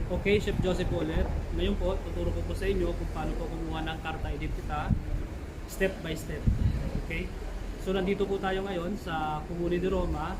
Okay, Chef Joseph po ulit. Ngayon po, tuturo ko po sa inyo kung paano po kumuha ng karta identita step by step. Okay? So, nandito po tayo ngayon sa Comune de Roma.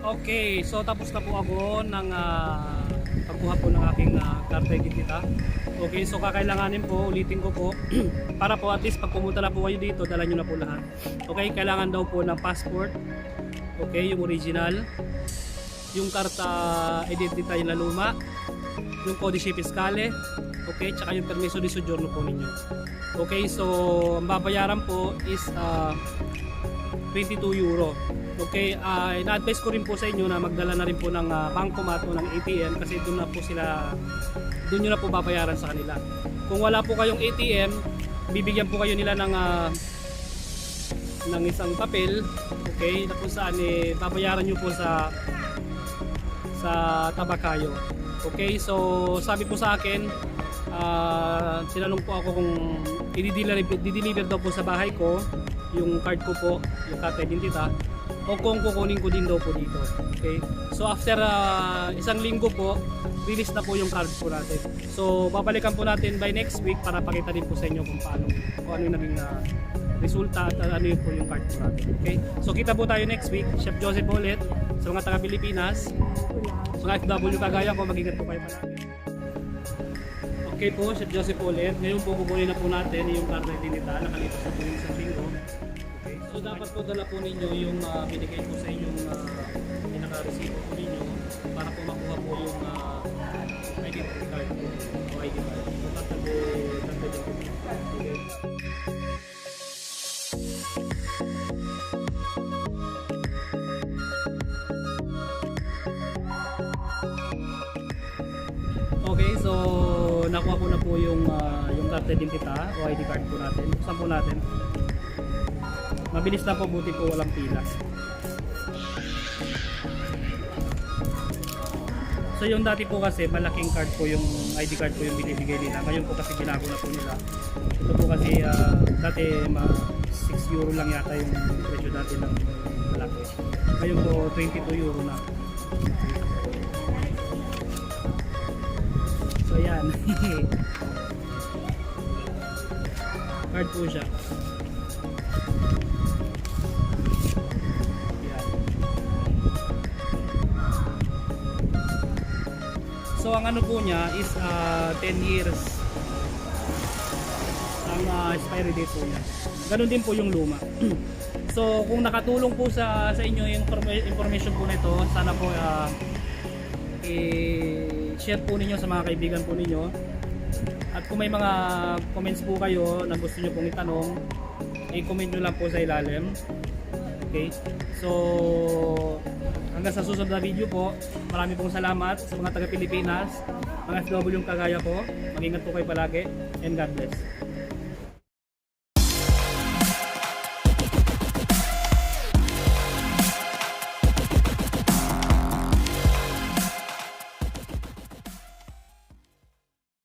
Okay, so tapos na po ako ng pagkuha po ng aking karta identita. Okay, so kakailanganin po, ulitin ko po, para po at least pag pumunta na po kayo dito, dala nyo na po lahat. Okay, kailangan daw po ng passport, okay, yung original, yung karta identita yung luma, yung codice fiscale, okay, tsaka yung permiso di soggiorno po ninyo. Okay, so ang babayaran po is 22 euro. Okay, ina-advise ko rin po sa inyo na magdala na rin po ng bankomat o ng ATM kasi doon na po sila, doon nyo na po babayaran sa kanila. Kung wala po kayong ATM, bibigyan po kayo nila ng isang papel, okay, na kung saan babayaran nyo po sa tabakayo. Okay, so sabi po sa akin, tinanong po ako kung i-deliver daw po sa bahay ko yung card ko po, yung karta identita, o kung kukunin ko din daw po dito. Okay, so after isang linggo po, release na po yung card po natin. So babalikan po natin by next week para pakita din po sa inyo kung paano, kung ano yung naging resulta at ano yun po yung card po natin. Okay, so kita po tayo next week. Chef Joseph ulit sa mga taga Pilipinas, sa mga FW kagaya ko, mag-ingat po kayo palagi. Okay po, Chef Joseph ulit. Ngayon po kukunin na po natin yung karta identita, nakalipas na po yung isang linggo. Okay, so dapat po dala po ninyo yung binigay po sa inyong pinaka-resibo po ninyo para po makuha po yung identity card po o ID card. So karta identity. Okay. Okay, so nakuha ko na po yung karta identita o ID card po natin. Buksan po natin. Mabilis na po, buti po walang pila. So yung dati po kasi malaking card po yung ID card po yung binibigay nila. Ngayon po kasi binago na po nila. Ito po kasi dati 6 euro lang yata yung presyo dati ng malaki. Ngayon po 22 euro na. So yan. Card po siya. So ang ano po niya is 10 years ang expiry date po niya. Ganun din po yung luma. So kung nakatulong po sa inyo yung information po nito, sana po i-share po ninyo sa mga kaibigan po ninyo. At kung may mga comments po kayo na gusto niyo pong itanong, i-comment nyo lang po sa ilalim. Okay? So hanggang sa susunod na video po, marami pong salamat sa mga taga Pilipinas, mga FW yung kagaya ko. Mag-ingat po kayo palagi and God bless.